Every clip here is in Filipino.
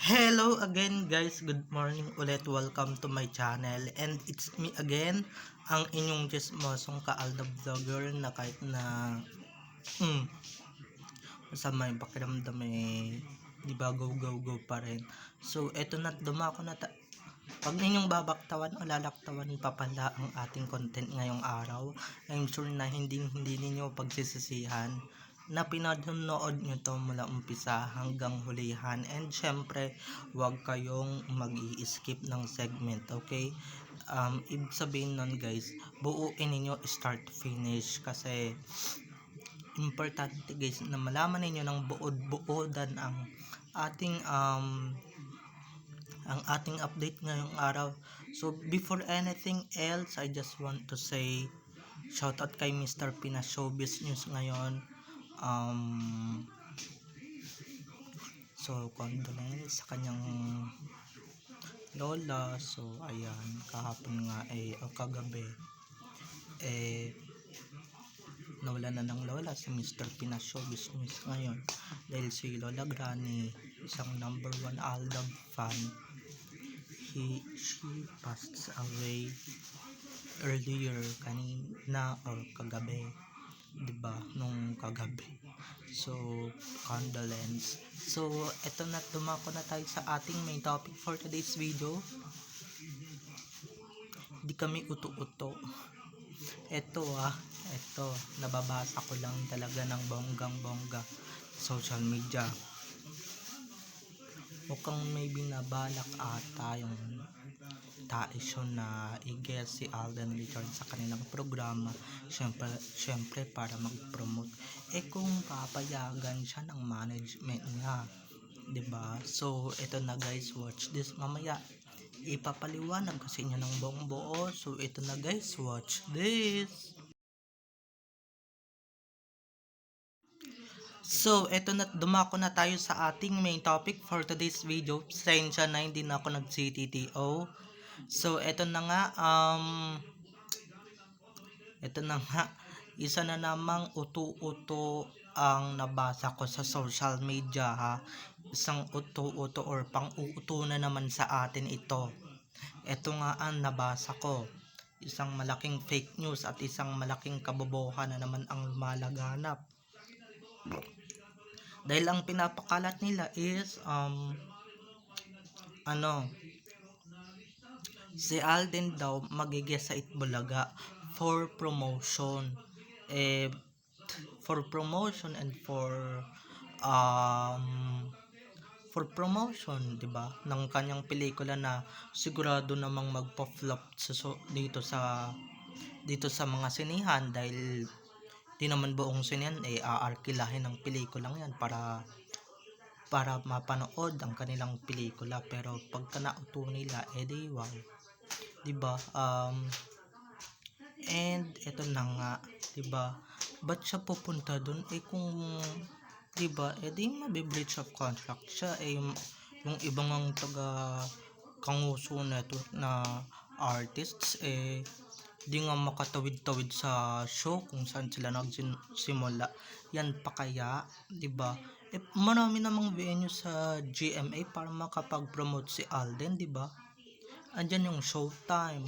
Hello again guys, good morning ulit, welcome to my channel and it's me again, ang inyong chismosong ka-Alda vlogger na kahit na masama yung pakiramdam di ba go pa rin. So eto na, dumako na pag ninyong babaktawan o lalaktawan pa pala ang ating content ngayong araw. I'm sure na hindi ninyo pagsisisihan na pinanood nyo to mula umpisa hanggang hulihan, and syempre wag kayong mag-i-skip ng segment, okay? Ibig sabihin nun guys, buuin ninyo start to finish kasi importante guys na malaman ninyo ng buod-buodan ating ang ating update ngayong araw. So before anything else, I just want to say shoutout kay Mr. Pinas Showbiz News ngayon. So condolence sa kanyang lola. So ayan, kahapon nga o kagabi nawala na ng lola si Mr. Pinas Showbiz News ngayon dahil si Lola Granny, isang number 1 Aldab fan, she passed away earlier kanina or kagabi, diba, nung kagabi. So condolence. So eto na, dumako na tayo sa ating main topic for today's video. Di kami uto-uto. Ito nababasa ko lang talaga ng bonggang-bongga social media. Mukhang may binabalak ata yung taisyon na i-guest si Alden Richards sa kanilang programa, syempre para mag-promote. Kung papayagan siya ng management niya, 'di ba? So ito na guys, watch this mamaya. Ipapaliwanag ko sa inyo ng buong buo. So ito na guys, watch this. So, eto na, dumako na tayo sa ating main topic for today's video. Pasensya na, hindi na ako nag-CTTO. So, eto na nga, isa na namang uto-uto ang nabasa ko sa social media, ha. Isang uto-uto or pang-uuto na naman sa atin ito. Eto nga ang nabasa ko. Isang malaking fake news at isang malaking kabobohan na naman ang lumalaganap. Dahil ang pinapakalat nila is si Alden daw magiging sa Itbulaga for promotion. For promotion and for promotion, 'di ba, ng kanyang pelikula na sigurado namang magpa-flop dito sa mga sinihan dahil di naman buong sinihan aarkilahin ng pelikulang yan para mapanood ang kanilang pelikula. Pero pagka nauto nila, di wow, diba? And eto na nga, diba, ba't siya pupunta dun? Kung diba, di mabe-breach of contract siya. Yung ibang ang taga Kanguso Network na artists di nga makatawid-tawid sa show kung saan sila nagsimula. Yan pa kaya, 'di ba? Marami namang venue sa GMA para makapag-promote si Alden, 'di ba? Andiyan yung Showtime,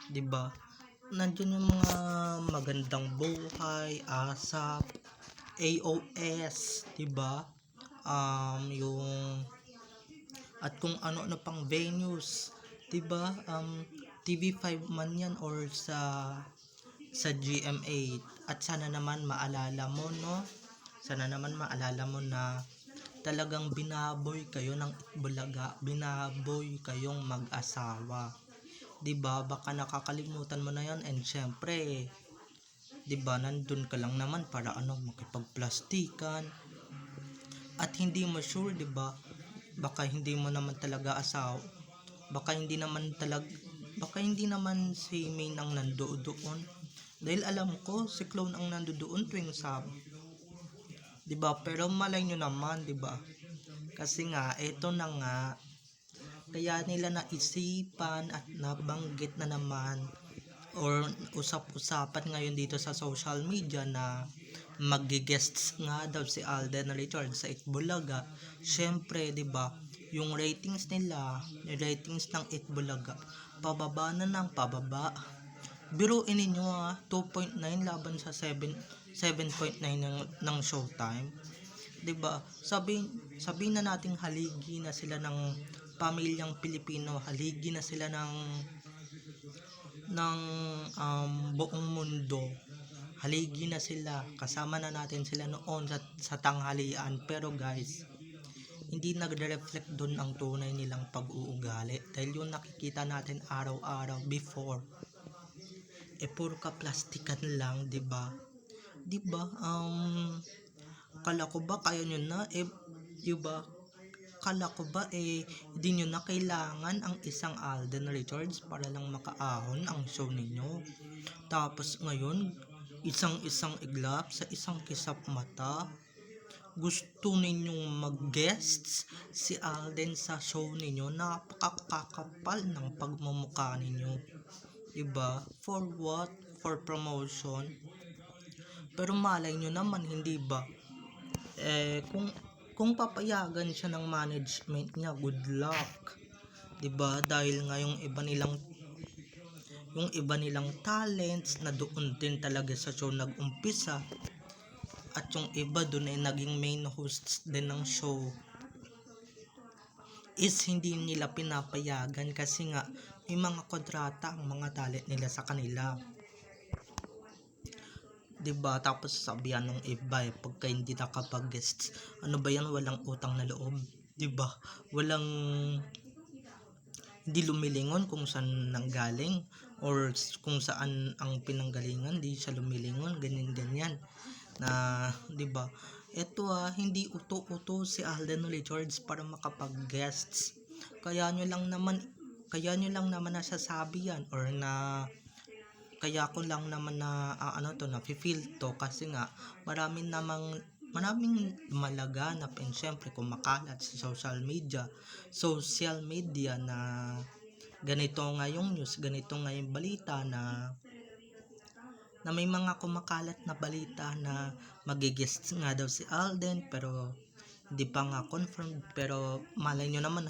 'di ba? Nandiyan yung mga Magandang Buhay, ASAP, AOS, 'di ba? Yung at kung ano pang venues, 'di ba? TV5 man yan or sa GMA. At sana naman maalala mo, no? Sana naman maalala mo na talagang binaboy kayo ng Itbulaga, binaboy kayong mag-asawa. 'Di ba? Baka nakakalimutan mo na 'yon, and syempre, 'di ba, nandun ka lang naman para makipagplastikan. At hindi mo sure, 'di ba? Baka hindi mo naman talaga asawa. Baka hindi naman si Main ang nandoon. Dahil alam ko si Clone ang nandoon tuwing Sabado. 'Di ba? Pero malay nyo naman, 'di ba? Kasi nga ito na nga, kaya nila naisipan at nabanggit na naman or usap-usapan ngayon dito sa social media na mag-guests nga daw si Alden Richards sa Itbulaga. Syempre, 'di ba? yung ratings nila, yung ratings ng Itbulaga, pababa na ng pababa. Biruin ninyo 2.9 laban sa 7.9 ng Showtime. 'Di ba? Sabihin na nating haligi na sila ng pamilyang Pilipino, haligi na sila ng buong mundo. Haligi na sila, kasama na natin sila noon sa tanghalian. Pero guys, hindi nagre-reflect doon ang tunay nilang pag-uugali, dahil yung nakikita natin araw-araw before puro ka plastikan lang, 'di ba? 'Di ba? Kala ko ba kaya nyo na 'di ba? Kala ko ba hindi nyo na kailangan ang isang Alden Richards para lang makaahon ang show ninyo. Tapos ngayon, isang iglap sa isang kisap mata, gusto ninyong mag-guests si Alden sa show ninyo. Napakakapal ng pagmumukha ninyo. Diba? For what? For promotion? Pero malay nyo naman, hindi ba? Kung papayagan siya ng management niya, good luck. Diba? Dahil nga yung iba nilang talents na doon din talaga sa show nag-umpisa, at yung iba doon ay naging main hosts din ng show, is hindi nila pinapayagan kasi nga may mga kontrata ang mga talent nila sa kanila. 'Di ba? Tapos sabihan ng iba pagka hindi nakapag-guests, ano ba yan, walang utang na loob, 'di ba? Walang, hindi lumilingon kung saan nanggaling or kung saan ang pinanggalingan, di siya lumilingon, ganyan na, 'di ba? Ito hindi uto-uto si Alden Richards para makapag-guests. Kaya nyo lang naman nasasabi yan, or na kaya ko lang naman na na-feel to kasi nga maraming malaganap, and syempre kumakalat sa social media na ganito nga yung news, ganito nga yung balita, na may mga kumakalat na balita na magigest nga daw si Alden, pero hindi pa nga confirmed. Pero malay nyo naman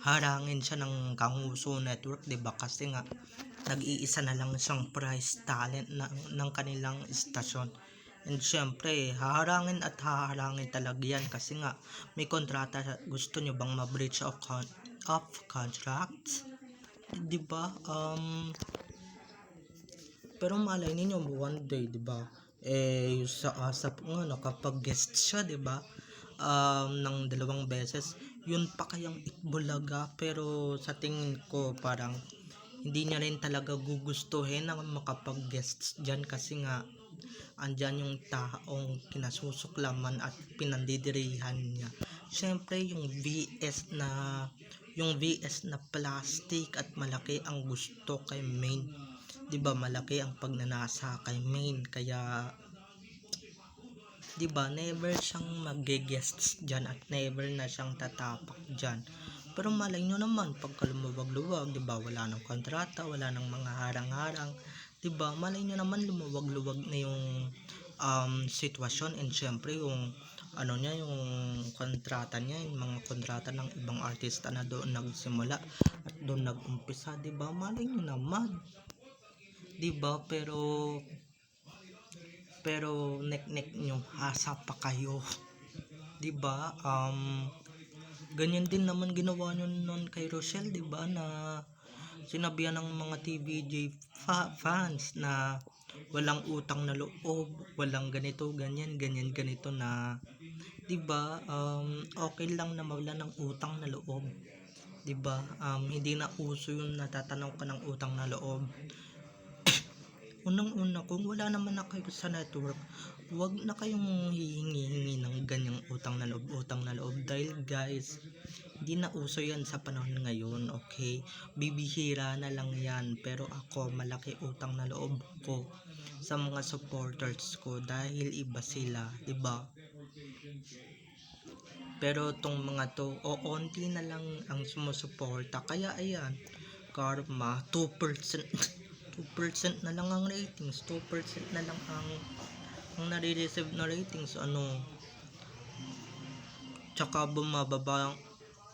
harangin siya ng Kanguso Network, 'di ba? Kasi nga nag-iisa na lang siyang prize talent ng kanilang istasyon. And syempre, haharangin talaga yan kasi nga may kontrata. Gusto nyo bang ma-breach of contracts? 'Di ba? Pero malay ninyo one day, 'di ba? Sa ASAP nga nakapag-guest siya, 'di ba? Ng 2 beses. Yun pa kayang Itbulaga, pero sa tingin ko parang hindi niya rin talaga gugustuhin na makapag-guests dyan kasi nga andyan yung taong kinasusuklaman at pinandidirihan niya. Syempre yung VS na plastic at malaki ang gusto kay Main. 'Di ba? Malaki ang pagnanasa kay Main, kaya 'di ba never siyang mag-guests diyan at never na siyang tatapak diyan. Pero malay nyo naman pagka lumuwag-luwag, 'di ba? Wala nang kontrata, wala nang mga harang-harang, 'di ba? Malay nyo naman lumuwag-luwag na yung sitwasyon, and syempre yung yung kontrata niya, yung mga kontrata ng ibang artista na doon nagsimula at doon nag-umpisa, 'di ba? Malay nyo naman, 'di ba? Pero nek nyo, hasa pa kayo, 'di ba? Ganyan din naman ginawa nyo noon kay Rochelle, 'di ba? Na sinabihan ng mga TVJ fans na walang utang na loob, walang ganito, ganito na, 'di ba? Okay lang na mawala ng utang na loob, 'di ba? Hindi na uso yung natatanaw ka ng utang na loob. Unang-una, kung wala naman na kayo sa network, wag na kayong hihingi ng ganyang utang na loob, dahil guys, hindi na uso yan sa panahon ngayon, okay? Bibihira na lang yan. Pero ako, malaki utang na loob ko sa mga supporters ko dahil iba sila, 'di ba? Pero tong mga to, onti na lang ang sumusuporta, kaya ayan, karma, 2% 2% na lang ang ratings, 2% na lang ang nare-receive na ratings, tsaka bumababa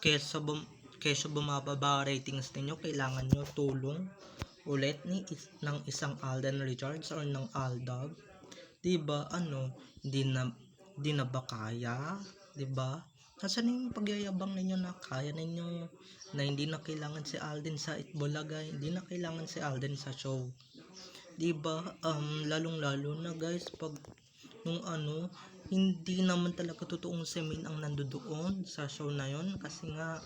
kesa kesa bumababa ratings ninyo, kailangan nyo tulong ulit ng isang Alden Richards or ng Aldab. 'Di ba? Hindi na ba kaya? 'Di ba? Nasaan yung pagyayabang ninyo na kaya ninyo, na hindi na kailangan si Alden sa Itbulaga, hindi na kailangan si Alden sa show. 'Di ba? Lalong-lalo na guys pag yung hindi naman talaga totoong si Min ang nandoon sa show na yon, kasi nga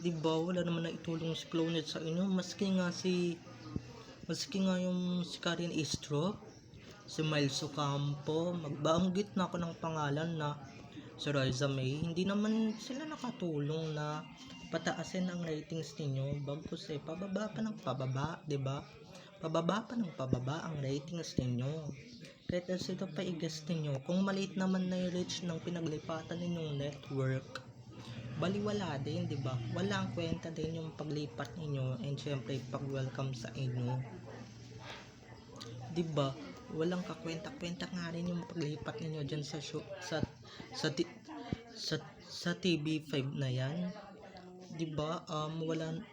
'di ba wala naman na itulong si Clonet sa inyo, maski nga yung si Karen Istro, si Miles Ocampo, magbanggit na ako ng pangalan na si Riza May, hindi naman sila nakatulong na pataasin ang ratings ninyo, bagkus pababa pa ng pababa, 'di ba? Pababa pa ng pababa ang ratings ninyo. Kahit ito pa i-guess ninyo, kung maliit naman na yung reach ng pinaglipatan ninyong network, baliwala din, 'di ba? Walang kwenta din yung paglipat ninyo, and syempre pag-welcome sa inyo. 'Di ba? Walang kakwenta-kwenta nga rin yung paglipat ninyo diyan sa show, sa, ti- sa TV5 na 'yan. 'Di ba?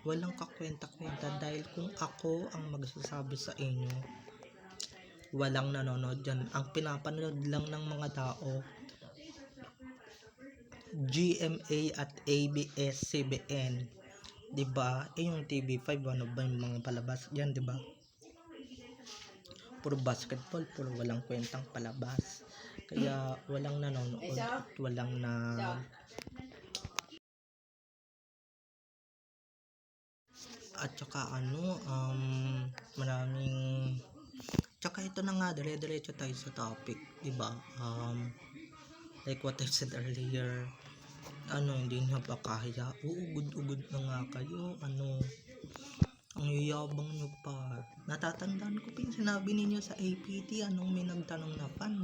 Walang kakwenta-kwenta, dahil kung ako ang magsasabi sa inyo, walang nanonood diyan. Ang pinapanood lang ng mga tao, GMA at ABS-CBN, 'di ba? Yung TV5, ano ba yung mga palabas diyan, 'di ba? Puro basketball, puro walang kwentang palabas. Kaya walang nanonood at walang at saka maraming, tsaka ito na nga, dire-diretso tayo sa topic, 'di ba? Like what I said earlier, hindi nyo ba kaya? Uugod-ugod na nga kayo, ang yayabang nyo pa. Natatandaan ko pa yung sinabi ninyo sa APT, may nagtanong na fan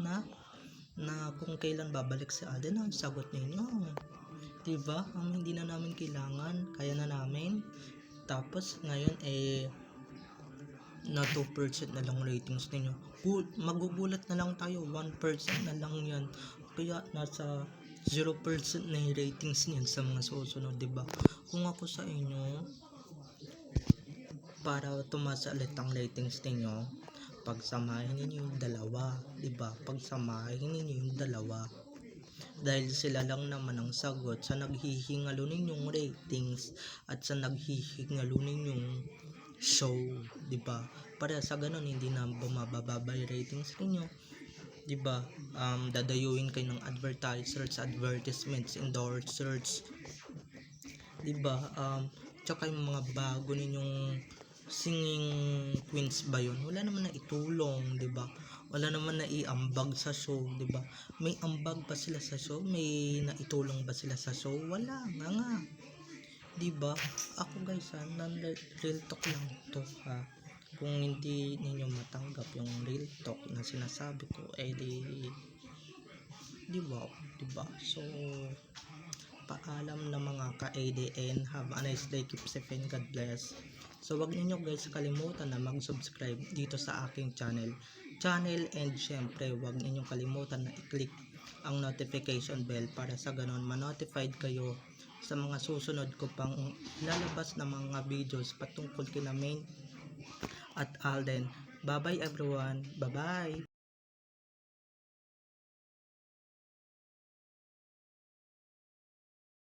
na kung kailan babalik si Alden, ang sagot ninyo, 'di ba? Hindi na namin kailangan, kaya na namin. Tapos ngayon na 2% na lang ratings ninyo. Magugulat na lang tayo, 1% na lang yan. Kaya nasa 0% na yung ratings niyan sa mga susunod, 'di ba? Kung ako sa inyo, para tumaas ulit ang ratings ninyo, pagsamahin niyo yung dalawa, 'di ba? Pagsamahin niyo yung dalawa. Dahil sila lang naman ang sagot sa naghihingalo ninyong ratings at sa naghihingalo ninyong show, 'di ba? Para sa ganun hindi na bumababa yung ratings ninyo, 'di ba? Dadayuin kayo ng advertisements, endorsers, 'di ba? Tsaka yung mga bago ninyong singing queens ba yun, wala naman na itulong, 'di ba? Wala naman na iambag sa show, 'di ba? May ambag ba sila sa show? May naitulong ba sila sa show? Wala nga, 'di ba? Ako guys, real talk lang to, ha. Kung hindi ninyo matanggap yung real talk na sinasabi ko, di ba? So, paalam na mga ka-ADN. Have a nice day. Keep safe and God bless. So, wag ninyo guys kalimutan na mag-subscribe dito sa aking channel, and syempre wag ninyong kalimutan na i-click ang notification bell para sa ganon ma-notified kayo sa mga susunod ko pang lalabas na mga videos patungkol kina Main at Alden. Bye bye everyone. Bye bye.